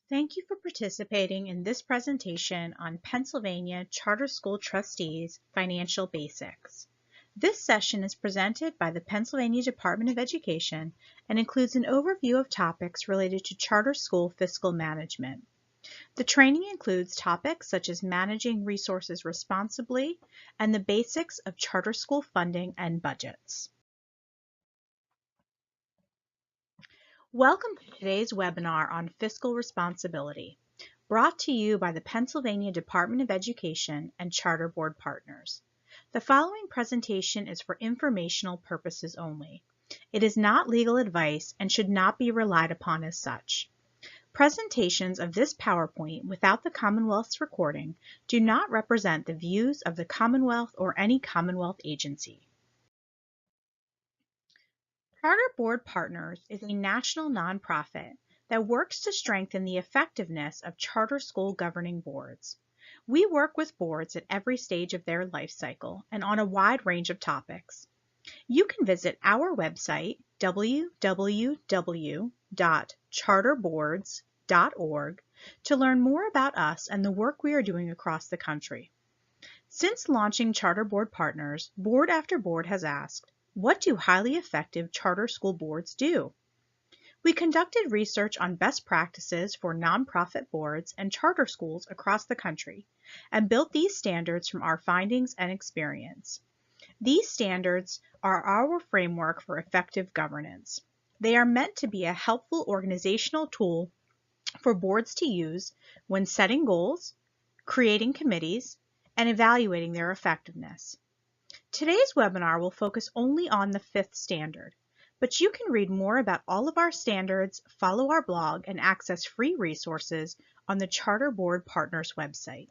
Thank you for participating in this presentation on Pennsylvania Charter School Trustees Financial Basics. This session is presented by the Pennsylvania Department of Education and includes an overview of topics related to charter school fiscal management. The training includes topics such as managing resources responsibly and the basics of charter school funding and budgets. Welcome to today's webinar on fiscal responsibility, brought to you by the Pennsylvania Department of Education and Charter Board partners. The following presentation is for informational purposes only. It is not legal advice and should not be relied upon as such. Presentations of this PowerPoint without the Commonwealth's recording do not represent the views of the Commonwealth or any Commonwealth agency. Charter Board Partners is a national nonprofit that works to strengthen the effectiveness of charter school governing boards. We work with boards at every stage of their life cycle and on a wide range of topics. You can visit our website, www.charterboards.org, to learn more about us and the work we are doing across the country. Since launching Charter Board Partners, board after board has asked, what do highly effective charter school boards do? We conducted research on best practices for nonprofit boards and charter schools across the country and built these standards from our findings and experience. These standards are our framework for effective governance. They are meant to be a helpful organizational tool for boards to use when setting goals, creating committees, and evaluating their effectiveness. Today's webinar will focus only on the fifth standard, but you can read more about all of our standards, follow our blog, and access free resources on the Charter Board Partners website.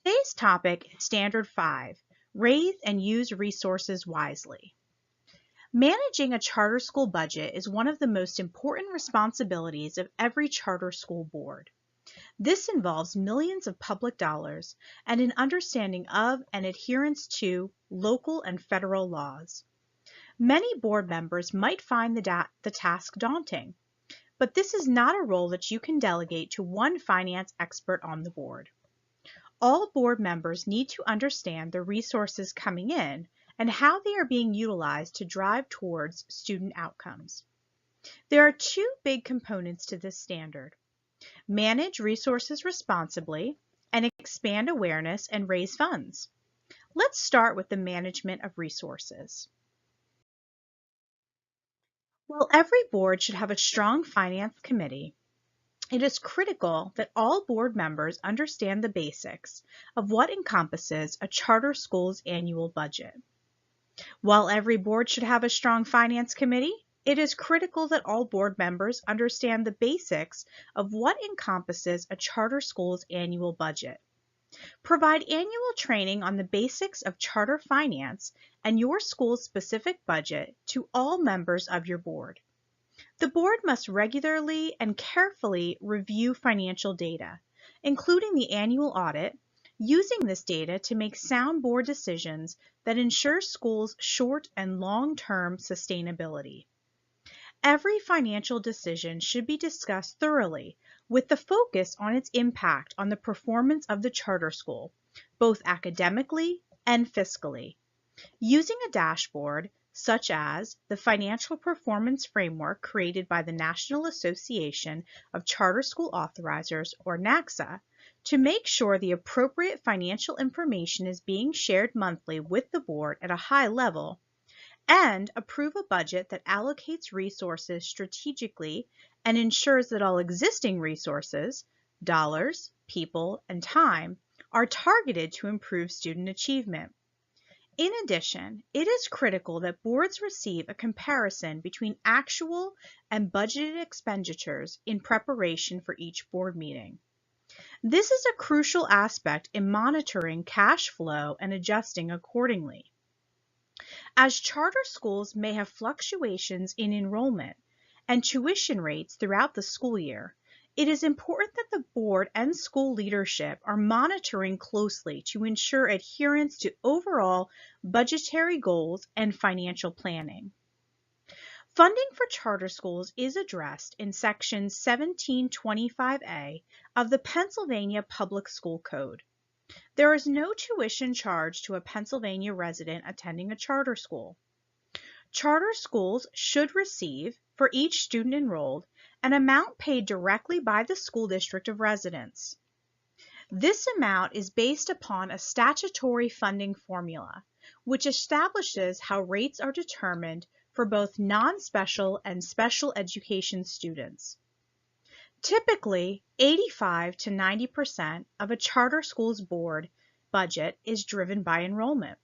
Today's topic is Standard 5, Raise and Use Resources Wisely. Managing a charter school budget is one of the most important responsibilities of every charter school board. This involves millions of public dollars and an understanding of and adherence to local and federal laws. Many board members might find the task daunting, but this is not a role that you can delegate to one finance expert on the board. All board members need to understand the resources coming in and how they are being utilized to drive towards student outcomes. There are two big components to this standard: manage resources responsibly, and expand awareness and raise funds. Let's start with the management of resources. While every board should have a strong finance committee, it is critical that all board members understand the basics of what encompasses a charter school's annual budget. While every board should have a strong finance committee, it is critical that all board members understand the basics of what encompasses a charter school's annual budget. Provide annual training on the basics of charter finance and your school's specific budget to all members of your board. The board must regularly and carefully review financial data, including the annual audit, using this data to make sound board decisions that ensure schools' short and long-term sustainability. Every financial decision should be discussed thoroughly with the focus on its impact on the performance of the charter school, both academically and fiscally. Using a dashboard, such as the Financial Performance Framework created by the National Association of Charter School Authorizers, or NACSA, to make sure the appropriate financial information is being shared monthly with the board at a high level, and approve a budget that allocates resources strategically and ensures that all existing resources, dollars, people, and time, are targeted to improve student achievement. In addition, it is critical that boards receive a comparison between actual and budgeted expenditures in preparation for each board meeting. This is a crucial aspect in monitoring cash flow and adjusting accordingly. As charter schools may have fluctuations in enrollment and tuition rates throughout the school year, it is important that the board and school leadership are monitoring closely to ensure adherence to overall budgetary goals and financial planning. Funding for charter schools is addressed in Section 1725A of the Pennsylvania Public School Code. There is no tuition charged to a Pennsylvania resident attending a charter school. Charter schools should receive, for each student enrolled, an amount paid directly by the school district of residence. This amount is based upon a statutory funding formula, which establishes how rates are determined for both non-special and special education students. Typically, 85 to 90% of a charter school's board budget is driven by enrollment.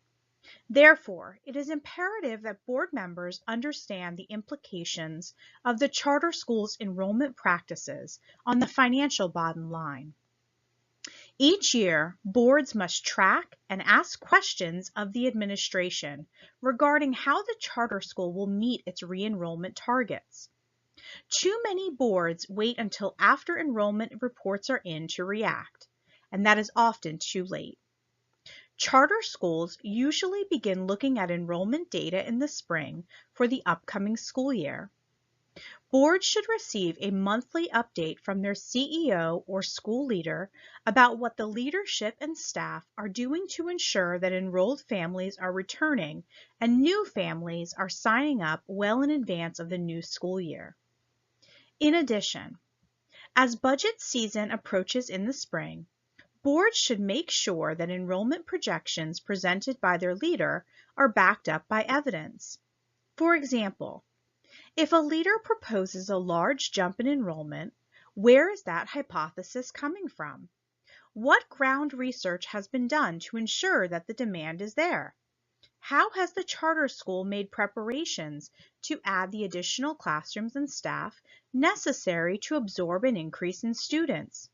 Therefore, it is imperative that board members understand the implications of the charter school's enrollment practices on the financial bottom line. Each year, boards must track and ask questions of the administration regarding how the charter school will meet its re-enrollment targets. Too many boards wait until after enrollment reports are in to react, and that is often too late. Charter schools usually begin looking at enrollment data in the spring for the upcoming school year. Boards should receive a monthly update from their CEO or school leader about what the leadership and staff are doing to ensure that enrolled families are returning and new families are signing up well in advance of the new school year. In addition, as budget season approaches in the spring, boards should make sure that enrollment projections presented by their leader are backed up by evidence. For example, if a leader proposes a large jump in enrollment, where is that hypothesis coming from? What ground research has been done to ensure that the demand is there? How has the charter school made preparations to add the additional classrooms and staff necessary to absorb an increase in students?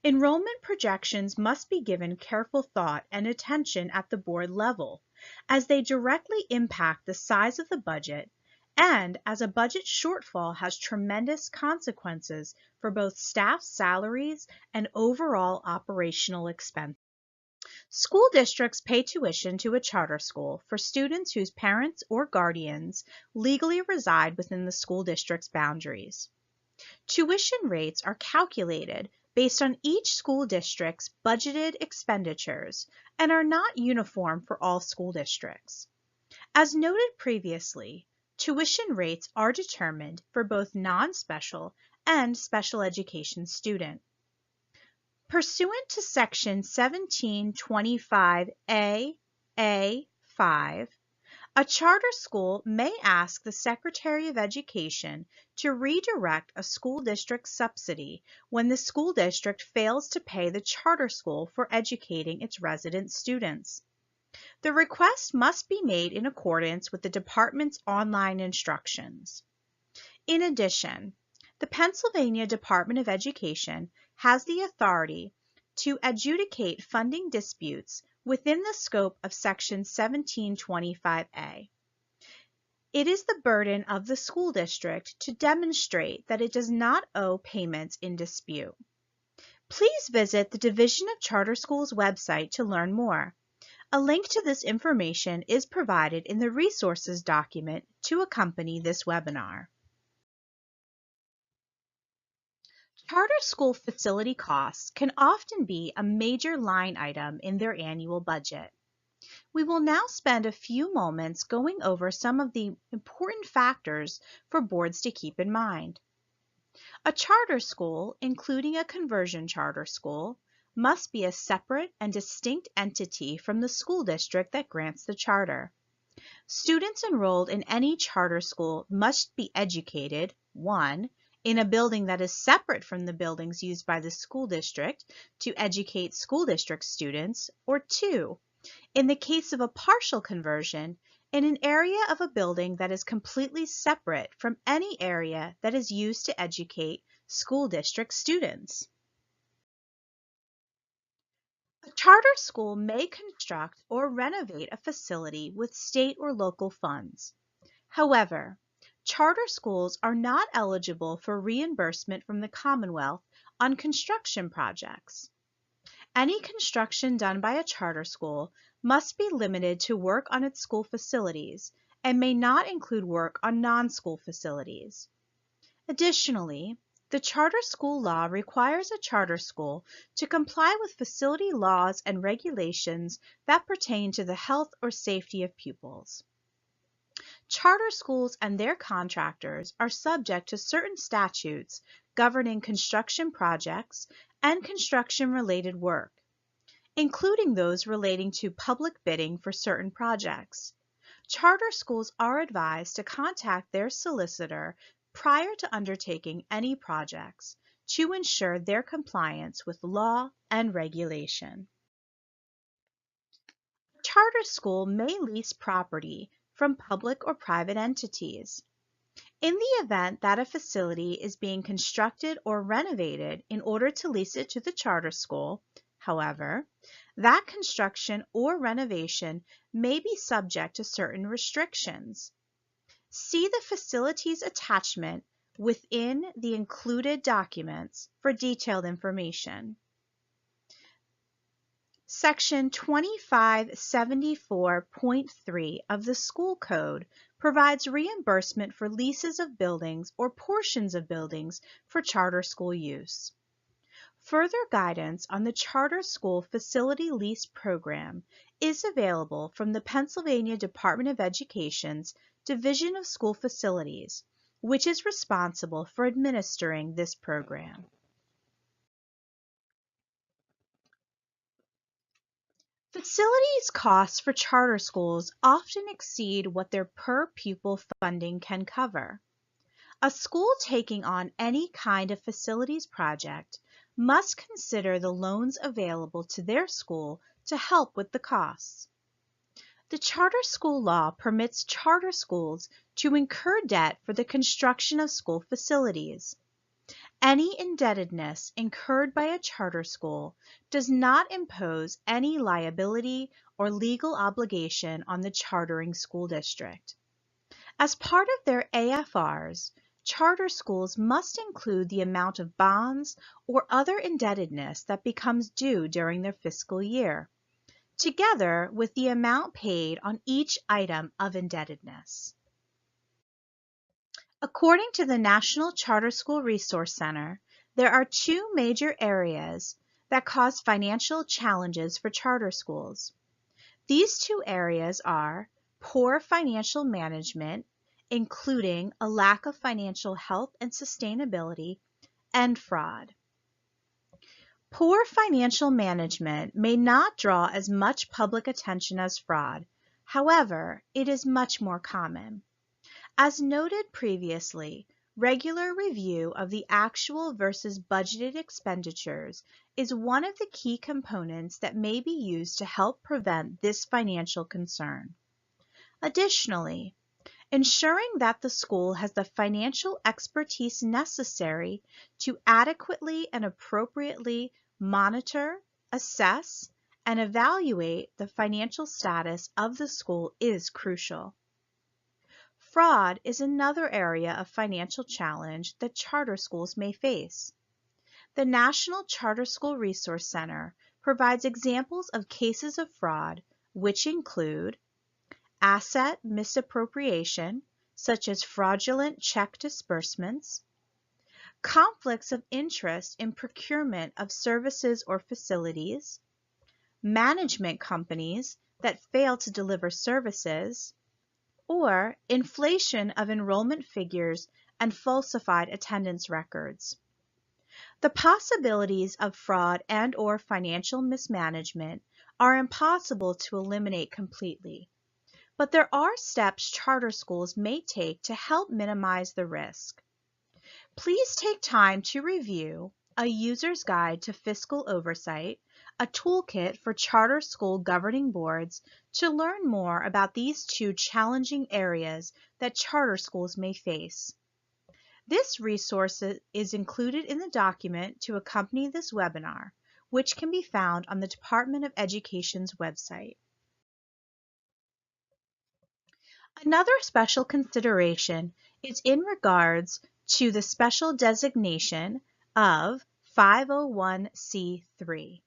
Enrollment projections must be given careful thought and attention at the board level, as they directly impact the size of the budget and as a budget shortfall has tremendous consequences for both staff salaries and overall operational expenses. School districts pay tuition to a charter school for students whose parents or guardians legally reside within the school district's boundaries. Tuition rates are calculated based on each school district's budgeted expenditures and are not uniform for all school districts. As noted previously, tuition rates are determined for both non-special and special education students. Pursuant to Section 1725A(a)(5), a charter school may ask the Secretary of Education to redirect a school district subsidy when the school district fails to pay the charter school for educating its resident students. The request must be made in accordance with the department's online instructions. In addition, the Pennsylvania Department of Education has the authority to adjudicate funding disputes within the scope of Section 1725A. It is the burden of the school district to demonstrate that it does not owe payments in dispute. Please visit the Division of Charter Schools website to learn more. A link to this information is provided in the resources document to accompany this webinar. Charter school facility costs can often be a major line item in their annual budget. We will now spend a few moments going over some of the important factors for boards to keep in mind. A charter school, including a conversion charter school, must be a separate and distinct entity from the school district that grants the charter. Students enrolled in any charter school must be educated, 1, in a building that is separate from the buildings used by the school district to educate school district students, or 2, in the case of a partial conversion, in an area of a building that is completely separate from any area that is used to educate school district students. A charter school may construct or renovate a facility with state or local funds. However, charter schools are not eligible for reimbursement from the Commonwealth on construction projects. Any construction done by a charter school must be limited to work on its school facilities and may not include work on non-school facilities. Additionally, the charter school law requires a charter school to comply with facility laws and regulations that pertain to the health or safety of pupils. Charter schools and their contractors are subject to certain statutes governing construction projects and construction-related work, including those relating to public bidding for certain projects. Charter schools are advised to contact their solicitor prior to undertaking any projects to ensure their compliance with law and regulation. A charter school may lease property from public or private entities. In the event that a facility is being constructed or renovated in order to lease it to the charter school, however, that construction or renovation may be subject to certain restrictions. See the facilities attachment within the included documents for detailed information. Section 2574.3 of the School Code provides reimbursement for leases of buildings or portions of buildings for charter school use. Further guidance on the Charter School Facility Lease Program is available from the Pennsylvania Department of Education's Division of School Facilities, which is responsible for administering this program. Facilities costs for charter schools often exceed what their per-pupil funding can cover. A school taking on any kind of facilities project must consider the loans available to their school to help with the costs. The charter school law permits charter schools to incur debt for the construction of school facilities. Any indebtedness incurred by a charter school does not impose any liability or legal obligation on the chartering school district. As part of their AFRs, charter schools must include the amount of bonds or other indebtedness that becomes due during their fiscal year, together with the amount paid on each item of indebtedness. According to the National Charter School Resource Center, there are two major areas that cause financial challenges for charter schools. These two areas are poor financial management, including a lack of financial health and sustainability, and fraud. Poor financial management may not draw as much public attention as fraud. However, it is much more common. As noted previously, regular review of the actual versus budgeted expenditures is one of the key components that may be used to help prevent this financial concern. Additionally, ensuring that the school has the financial expertise necessary to adequately and appropriately monitor, assess, and evaluate the financial status of the school is crucial. Fraud is another area of financial challenge that charter schools may face. The National Charter School Resource Center provides examples of cases of fraud, which include asset misappropriation, such as fraudulent check disbursements, conflicts of interest in procurement of services or facilities, management companies that fail to deliver services, or inflation of enrollment figures and falsified attendance records. The possibilities of fraud and/or financial mismanagement are impossible to eliminate completely, but there are steps charter schools may take to help minimize the risk. Please take time to review A User's Guide to Fiscal Oversight, a toolkit for charter school governing boards, to learn more about these two challenging areas that charter schools may face. This resource is included in the document to accompany this webinar, which can be found on the Department of Education's website. Another special consideration is in regards to the special designation of 501c3.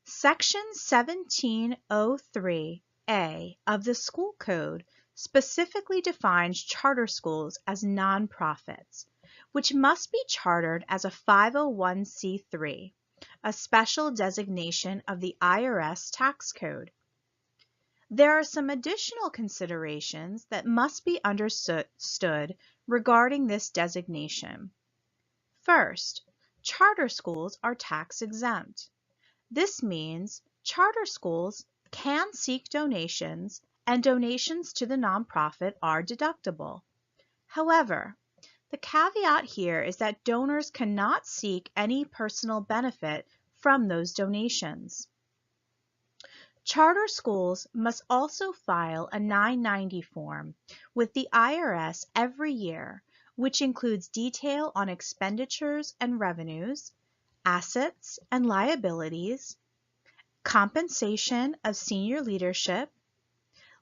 Section 1703A of the School Code specifically defines charter schools as nonprofits, which must be chartered as a 501c3, a special designation of the IRS tax code. There are some additional considerations that must be understood regarding this designation. First, charter schools are tax exempt. This means charter schools can seek donations, and donations to the nonprofit are deductible. However, the caveat here is that donors cannot seek any personal benefit from those donations. Charter schools must also file a 990 form with the IRS every year, which includes detail on expenditures and revenues, assets and liabilities, compensation of senior leadership,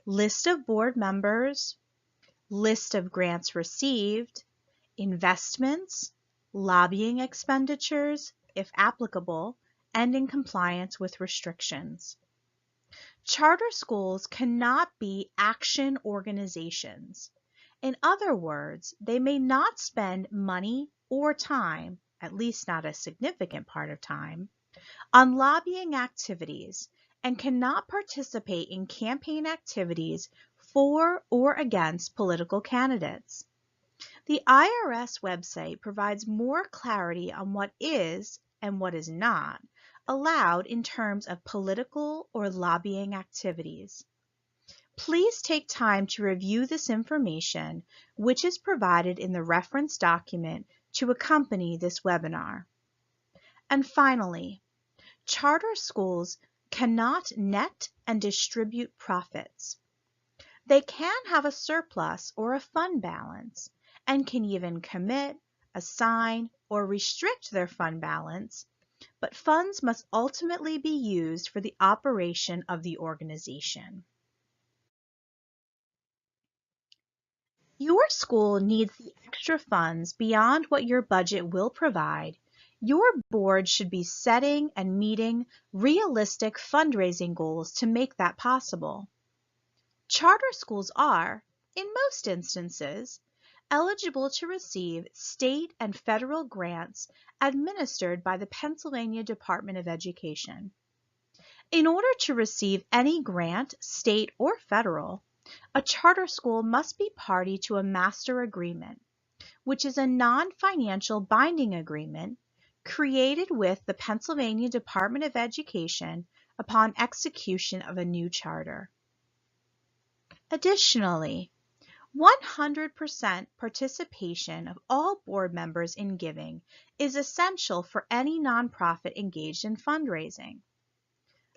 list of board members, list of grants received, investments, lobbying expenditures, if applicable, and in compliance with restrictions. Charter schools cannot be action organizations. In other words, they may not spend money or time, at least not a significant part of time, on lobbying activities and cannot participate in campaign activities for or against political candidates. The IRS website provides more clarity on what is and what is not allowed in terms of political or lobbying activities. Please take time to review this information, which is provided in the reference document to accompany this webinar. And finally, charter schools cannot net and distribute profits. They can have a surplus or a fund balance and can even commit, assign, or restrict their fund balance, but funds must ultimately be used for the operation of the organization. Your school needs the extra funds beyond what your budget will provide. Your board should be setting and meeting realistic fundraising goals to make that possible. Charter schools are, in most instances, eligible to receive state and federal grants administered by the Pennsylvania Department of Education. In order to receive any grant, state or federal, a charter school must be party to a master agreement, which is a non-financial binding agreement created with the Pennsylvania Department of Education upon execution of a new charter. Additionally, 100% participation of all board members in giving is essential for any nonprofit engaged in fundraising.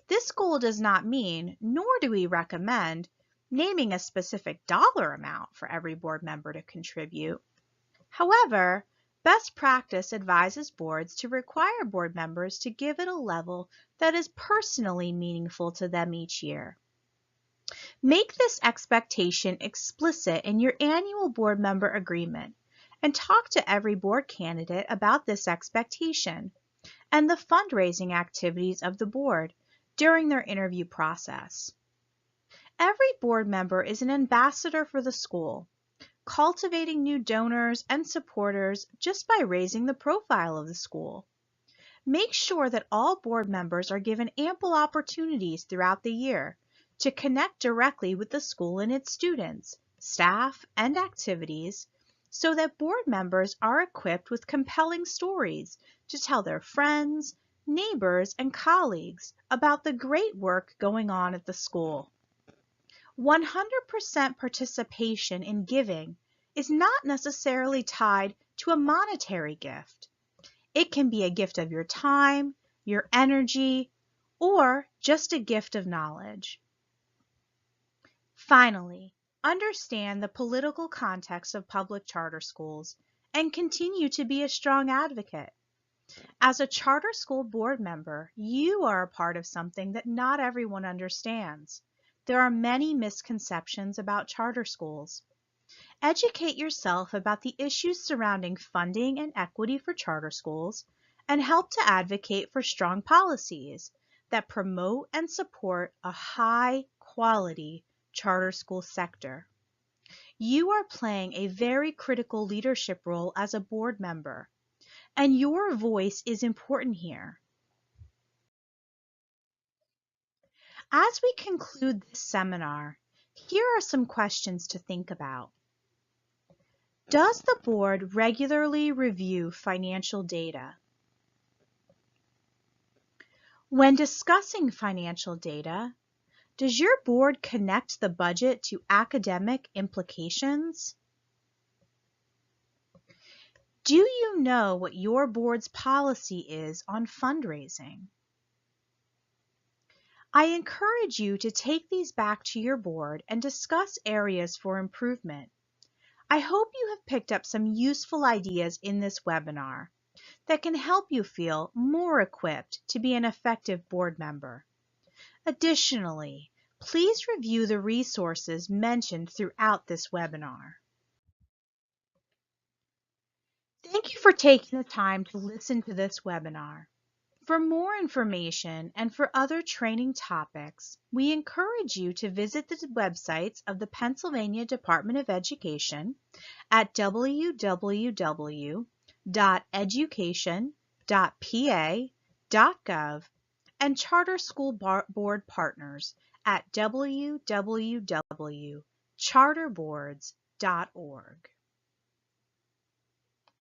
This goal does not mean, nor do we recommend, naming a specific dollar amount for every board member to contribute. However, best practice advises boards to require board members to give at a level that is personally meaningful to them each year. Make this expectation explicit in your annual board member agreement and talk to every board candidate about this expectation and the fundraising activities of the board during their interview process. Every board member is an ambassador for the school, cultivating new donors and supporters just by raising the profile of the school. Make sure that all board members are given ample opportunities throughout the year to connect directly with the school and its students, staff, and activities so that board members are equipped with compelling stories to tell their friends, neighbors, and colleagues about the great work going on at the school. 100% participation in giving is not necessarily tied to a monetary gift. It can be a gift of your time, your energy, or just a gift of knowledge. Finally, understand the political context of public charter schools and continue to be a strong advocate. As a charter school board member, you are a part of something that not everyone understands. There are many misconceptions about charter schools. Educate yourself about the issues surrounding funding and equity for charter schools and help to advocate for strong policies that promote and support a high-quality charter school sector. You are playing a very critical leadership role as a board member, and your voice is important here. As we conclude this seminar, here are some questions to think about. Does the board regularly review financial data? When discussing financial data, does your board connect the budget to academic implications? Do you know what your board's policy is on fundraising? I encourage you to take these back to your board and discuss areas for improvement. I hope you have picked up some useful ideas in this webinar that can help you feel more equipped to be an effective board member. Additionally, please review the resources mentioned throughout this webinar. Thank you for taking the time to listen to this webinar. For more information and for other training topics, we encourage you to visit the websites of the Pennsylvania Department of Education at www.education.pa.gov and Charter School Board Partners at www.charterboards.org.